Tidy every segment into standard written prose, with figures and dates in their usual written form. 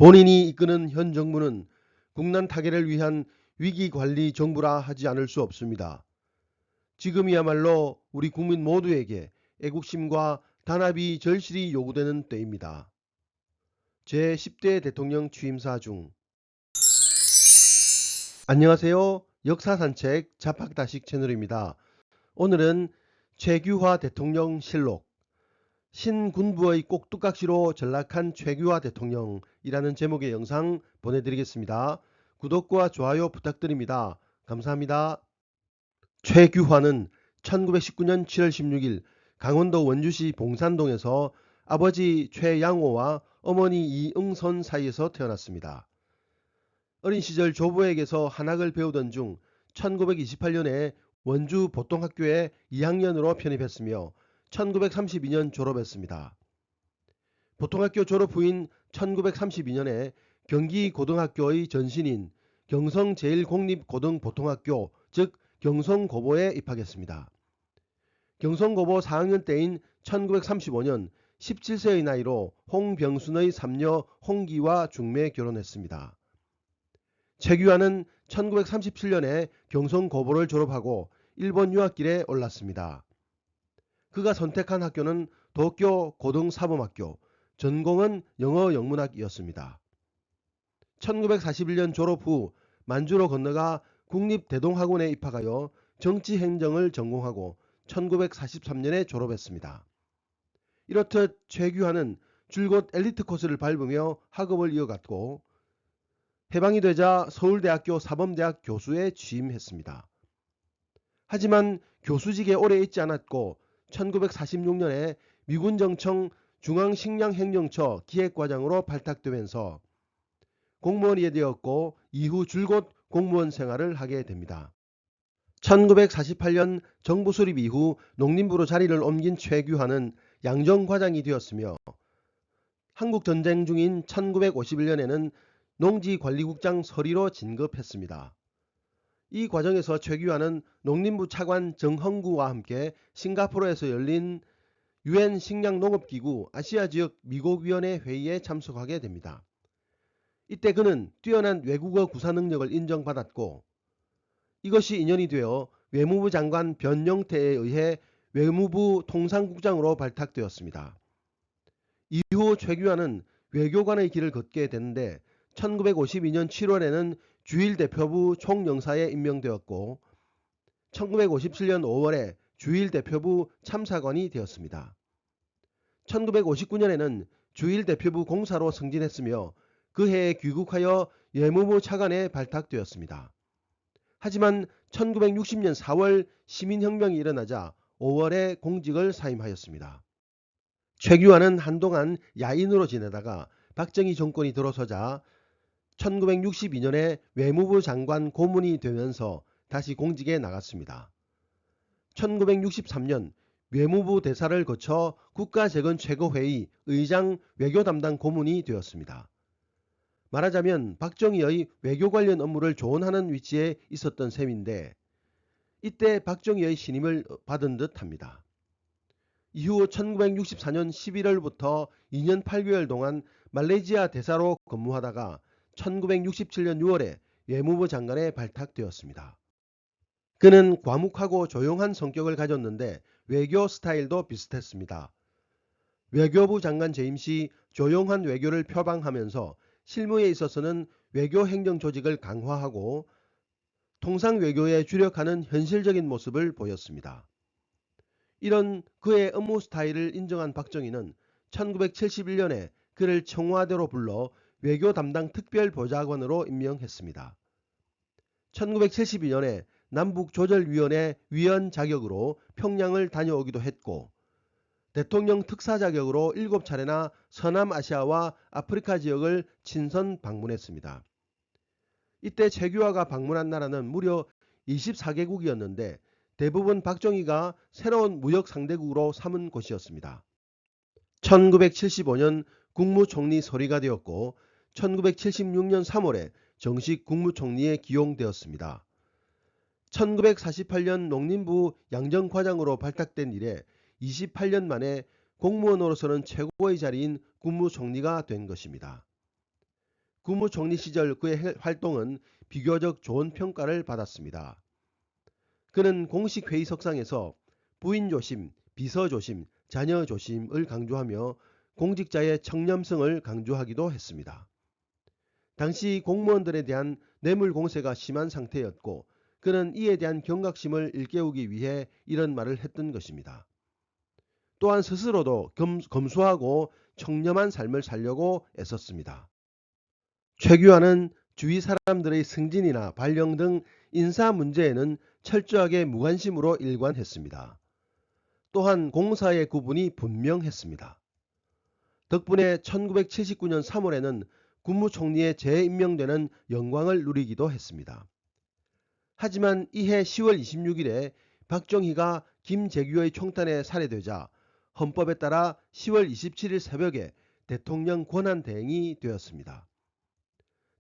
본인이 이끄는 현 정부는 국난 타개를 위한 위기관리 정부라 하지 않을 수 없습니다. 지금이야말로 우리 국민 모두에게 애국심과 단합이 절실히 요구되는 때입니다. 제10대 대통령 취임사 중. 안녕하세요. 역사산책 자팍다식 채널입니다. 오늘은 최규화 대통령 실록, 신군부의 꼭두각시로 전락한 최규화 대통령이라는 제목의 영상 보내드리겠습니다. 구독과 좋아요 부탁드립니다. 감사합니다. 최규화는 1919년 7월 16일 강원도 원주시 봉산동에서 아버지 최양호와 어머니 이응선 사이에서 태어났습니다. 어린 시절 조부에게서 한학을 배우던 중 1928년에 원주 보통학교에 2학년으로 편입했으며 1932년 졸업했습니다. 보통학교 졸업 후인 1932년에 경기고등학교의 전신인 경성제일공립고등보통학교 즉 경성고보에 입학했습니다. 경성고보 4학년 때인 1935년 17세의 나이로 홍병순의 삼녀 홍기와 중매 결혼했습니다. 최규화는 1937년에 경성고보를 졸업하고 일본 유학길에 올랐습니다. 그가 선택한 학교는 도쿄 고등사범학교, 전공은 영어영문학이었습니다. 1941년 졸업 후 만주로 건너가 국립대동학원에 입학하여 정치행정을 전공하고 1943년에 졸업했습니다. 이렇듯 최규화는 줄곧 엘리트 코스를 밟으며 학업을 이어갔고 해방이 되자 서울대학교 사범대학 교수에 취임했습니다. 하지만 교수직에 오래 있지 않았고 1946년에 미군정청 중앙식량행정처 기획과장으로 발탁되면서 공무원이 되었고 이후 줄곧 공무원 생활을 하게 됩니다. 1948년 정부 수립 이후 농림부로 자리를 옮긴 최규화는 양정과장이 되었으며 한국전쟁 중인 1951년에는 농지관리국장 서리로 진급했습니다. 이 과정에서 최규화는 농림부 차관 정헌구와 함께 싱가포르에서 열린 UN 식량농업기구 아시아지역 미국위원회 회의에 참석하게 됩니다. 이때 그는 뛰어난 외국어 구사 능력을 인정받았고 이것이 인연이 되어 외무부 장관 변영태에 의해 외무부 통상국장으로 발탁되었습니다. 이후 최규화는 외교관의 길을 걷게 되는데 1952년 7월에는 주일대표부 총영사에 임명되었고 1957년 5월에 주일대표부 참사관이 되었습니다. 1959년에는 주일대표부 공사로 승진했으며 그 해에 귀국하여 외무부 차관에 발탁되었습니다. 하지만 1960년 4월 시민혁명이 일어나자 5월에 공직을 사임하였습니다. 최규화는 한동안 야인으로 지내다가 박정희 정권이 들어서자 1962년에 외무부 장관 고문이 되면서 다시 공직에 나갔습니다. 1963년 외무부 대사를 거쳐 국가재건최고회의 의장 외교 담당 고문이 되었습니다. 말하자면 박정희의 외교 관련 업무를 조언하는 위치에 있었던 셈인데 이때 박정희의 신임을 받은 듯 합니다. 이후 1964년 11월부터 2년 8개월 동안 말레이시아 대사로 근무하다가 1967년 6월에 외무부 장관에 발탁되었습니다. 그는 과묵하고 조용한 성격을 가졌는데 외교 스타일도 비슷했습니다. 외교부 장관 재임 시 조용한 외교를 표방하면서 실무에 있어서는 외교 행정 조직을 강화하고 통상 외교에 주력하는 현실적인 모습을 보였습니다. 이런 그의 업무 스타일을 인정한 박정희는 1971년에 그를 청와대로 불러 외교 담당 특별보좌관으로 임명했습니다. 1972년에 남북조절위원회 위원 자격으로 평양을 다녀오기도 했고 대통령 특사 자격으로 7차례나 서남아시아와 아프리카 지역을 친선 방문했습니다. 이때 최규화가 방문한 나라는 무려 24개국이었는데 대부분 박정희가 새로운 무역 상대국으로 삼은 곳이었습니다. 1975년 국무총리 서리가 되었고 1976년 3월에 정식 국무총리에 기용되었습니다. 1948년 농림부 양정과장으로 발탁된 이래 28년 만에 공무원으로서는 최고의 자리인 국무총리가 된 것입니다. 국무총리 시절 그의 활동은 비교적 좋은 평가를 받았습니다. 그는 공식 회의석상에서 부인 조심, 비서 조심, 자녀 조심을 강조하며 공직자의 청렴성을 강조하기도 했습니다. 당시 공무원들에 대한 뇌물 공세가 심한 상태였고 그는 이에 대한 경각심을 일깨우기 위해 이런 말을 했던 것입니다. 또한 스스로도 검소하고 청렴한 삶을 살려고 애썼습니다. 최규하는 주위 사람들의 승진이나 발령 등 인사 문제에는 철저하게 무관심으로 일관했습니다. 또한 공사의 구분이 분명했습니다. 덕분에 1979년 3월에는 국무총리에 재임명되는 영광을 누리기도 했습니다. 하지만 이해 10월 26일에 박정희가 김재규의 총탄에 살해되자 헌법에 따라 10월 27일 새벽에 대통령 권한대행이 되었습니다.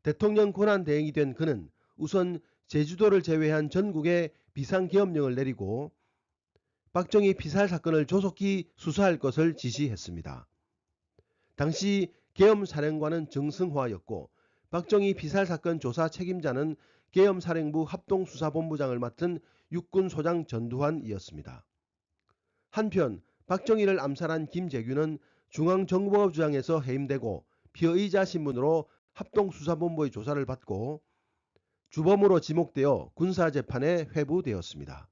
대통령 권한대행이 된 그는 우선 제주도를 제외한 전국에 비상계엄령을 내리고 박정희 피살 사건을 조속히 수사할 것을 지시했습니다. 당시 계엄사령관은 정승화였고 박정희 피살 사건 조사 책임자는 계엄사령부 합동수사본부장을 맡은 육군소장 전두환이었습니다. 한편 박정희를 암살한 김재규는 중앙정보부장에서 해임되고 피의자 신분으로 합동수사본부의 조사를 받고 주범으로 지목되어 군사재판에 회부되었습니다.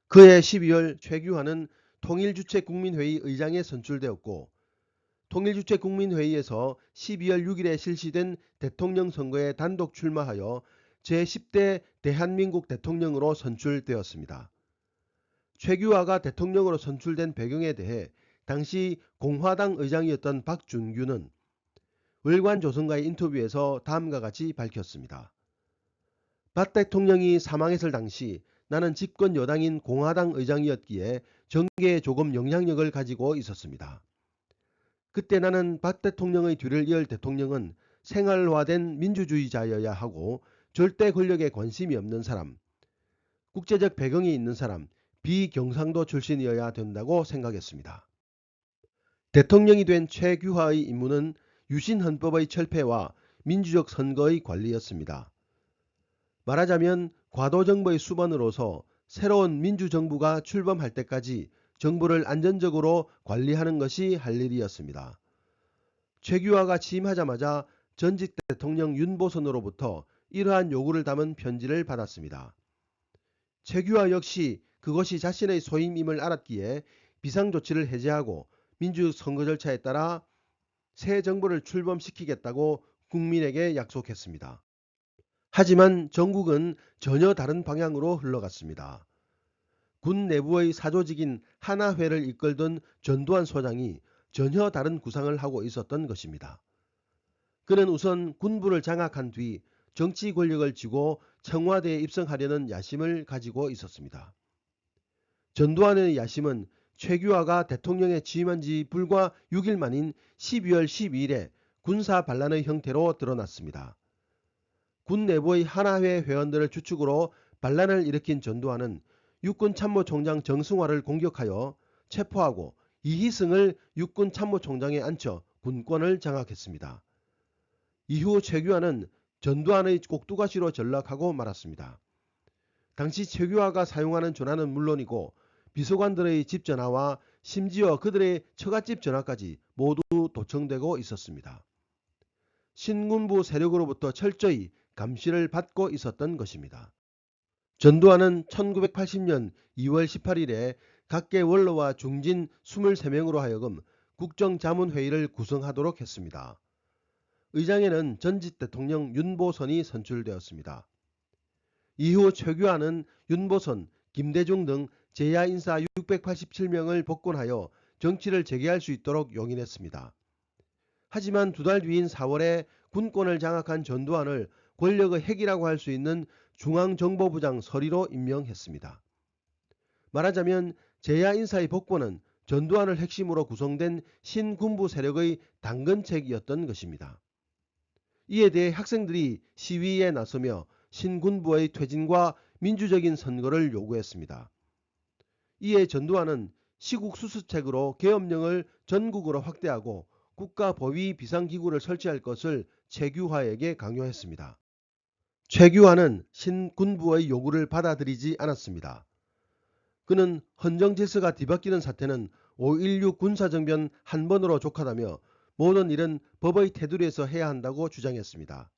그해 12월 최규하는 통일주체국민회의 의장에 선출되었고 통일주체국민회의에서 12월 6일에 실시된 대통령 선거에 단독 출마하여 제10대 대한민국 대통령으로 선출되었습니다. 최규하가 대통령으로 선출된 배경에 대해 당시 공화당 의장이었던 박준규는 월간조선과의 인터뷰에서 다음과 같이 밝혔습니다. 박 대통령이 사망했을 당시 나는 집권 여당인 공화당 의장이었기에 정계에 조금 영향력을 가지고 있었습니다. 그때 나는 박 대통령의 뒤를 이을 대통령은 생활화된 민주주의자여야 하고 절대 권력에 관심이 없는 사람, 국제적 배경이 있는 사람, 비경상도 출신이어야 된다고 생각했습니다. 대통령이 된 최규하의 임무는 유신헌법의 철폐와 민주적 선거의 관리였습니다. 말하자면 과도정부의 수반으로서 새로운 민주정부가 출범할 때까지 정부를 안전적으로 관리하는 것이 할 일이었습니다. 최규하가 취임하자마자 전직 대통령 윤보선으로부터 이러한 요구를 담은 편지를 받았습니다. 최규하 역시 그것이 자신의 소임임을 알았기에 비상조치를 해제하고 민주선거 절차에 따라 새 정부를 출범시키겠다고 국민에게 약속했습니다. 하지만 정국은 전혀 다른 방향으로 흘러갔습니다. 군 내부의 사조직인 하나회를 이끌던 전두환 소장이 전혀 다른 구상을 하고 있었던 것입니다. 그는 우선 군부를 장악한 뒤 정치 권력을 쥐고 청와대에 입성하려는 야심을 가지고 있었습니다. 전두환의 야심은 최규하가 대통령에 취임한 지 불과 6일 만인 12월 12일에 군사 반란의 형태로 드러났습니다. 군 내부의 하나회 회원들을 주축으로 반란을 일으킨 전두환은 육군참모총장 정승화를 공격하여 체포하고 이희승을 육군참모총장에 앉혀 군권을 장악했습니다. 이후 최규하는 전두환의 꼭두가시로 전락하고 말았습니다. 당시 최규하가 사용하는 전화는 물론이고 비서관들의 집 전화와 심지어 그들의 처갓집 전화까지 모두 도청되고 있었습니다. 신군부 세력으로부터 철저히 감시를 받고 있었던 것입니다. 전두환은 1980년 2월 18일에 각계 원로와 중진 23명으로 하여금 국정자문회의를 구성하도록 했습니다. 의장에는 전직 대통령 윤보선이 선출되었습니다. 이후 최규하는 윤보선, 김대중 등 제야 인사 687명을 복권하여 정치를 재개할 수 있도록 용인했습니다. 하지만 두 달 뒤인 4월에 군권을 장악한 전두환을 권력의 핵이라고 할 수 있는 중앙정보부장 서리로 임명했습니다. 말하자면 제야 인사의 복권은 전두환을 핵심으로 구성된 신군부 세력의 당근책이었던 것입니다. 이에 대해 학생들이 시위에 나서며 신군부의 퇴진과 민주적인 선거를 요구했습니다. 이에 전두환은 시국수습책으로 계엄령을 전국으로 확대하고 국가보위 비상기구를 설치할 것을 최규하에게 강요했습니다. 최규하는 신군부의 요구를 받아들이지 않았습니다. 그는 헌정질서가 뒤바뀌는 사태는 5.16 군사정변 한 번으로 족하다며 모든 일은 법의 테두리에서 해야 한다고 주장했습니다.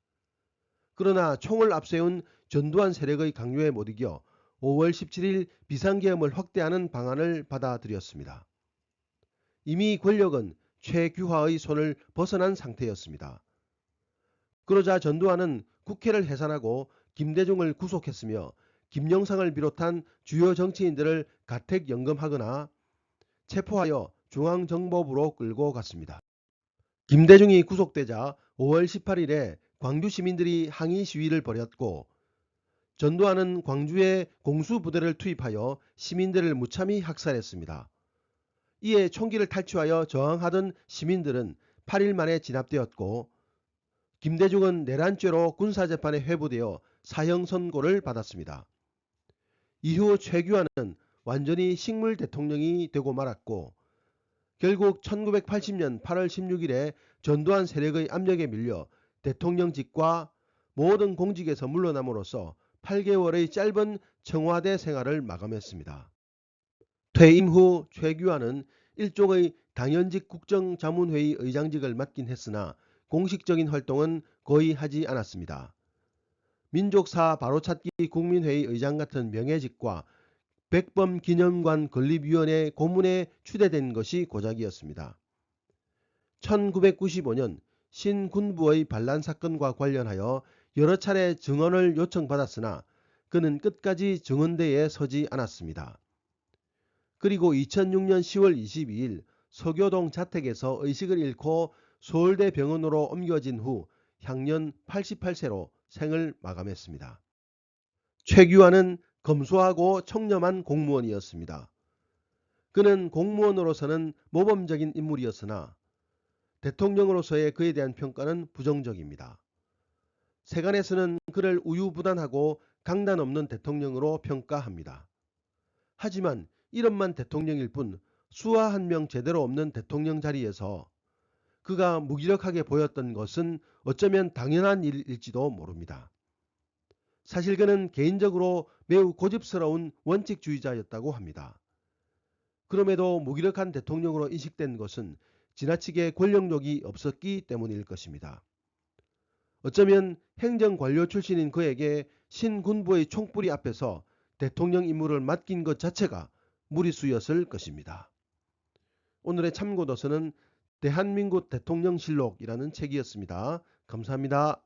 그러나 총을 앞세운 전두환 세력의 강요에 못 이겨 5월 17일 비상계엄을 확대하는 방안을 받아들였습니다. 이미 권력은 최규하의 손을 벗어난 상태였습니다. 그러자 전두환은 국회를 해산하고 김대중을 구속했으며 김영삼을 비롯한 주요 정치인들을 가택연금하거나 체포하여 중앙정보부로 끌고 갔습니다. 김대중이 구속되자 5월 18일에 광주 시민들이 항의 시위를 벌였고 전두환은 광주에 공수부대를 투입하여 시민들을 무참히 학살했습니다. 이에 총기를 탈취하여 저항하던 시민들은 8일 만에 진압되었고 김대중은 내란죄로 군사재판에 회부되어 사형 선고를 받았습니다. 이후 최규하는 완전히 식물 대통령이 되고 말았고 결국 1980년 8월 16일에 전두환 세력의 압력에 밀려 대통령직과 모든 공직에서 물러남으로써 8개월의 짧은 청와대 생활을 마감했습니다. 퇴임 후 최규하는 일종의 당연직 국정자문회의 의장직을 맡긴 했으나 공식적인 활동은 거의 하지 않았습니다. 민족사 바로찾기 국민회의 의장 같은 명예직과 백범기념관 건립위원회 고문에 추대된 것이 고작이었습니다. 1995년 신군부의 반란 사건과 관련하여 여러 차례 증언을 요청받았으나 그는 끝까지 증언대에 서지 않았습니다. 그리고 2006년 10월 22일 서교동 자택에서 의식을 잃고 서울대 병원으로 옮겨진 후 향년 88세로 생을 마감했습니다. 최규하는 검소하고 청렴한 공무원이었습니다. 그는 공무원으로서는 모범적인 인물이었으나 대통령으로서의 그에 대한 평가는 부정적입니다. 세간에서는 그를 우유부단하고 강단 없는 대통령으로 평가합니다. 하지만 이름만 대통령일 뿐 수하 한 명 제대로 없는 대통령 자리에서 그가 무기력하게 보였던 것은 어쩌면 당연한 일일지도 모릅니다. 사실 그는 개인적으로 매우 고집스러운 원칙주의자였다고 합니다. 그럼에도 무기력한 대통령으로 인식된 것은 지나치게 권력욕이 없었기 때문일 것입니다. 어쩌면 행정관료 출신인 그에게 신군부의 총뿌리 앞에서 대통령 임무를 맡긴 것 자체가 무리수였을 것입니다. 오늘의 참고도서는 대한민국 대통령실록이라는 책이었습니다. 감사합니다.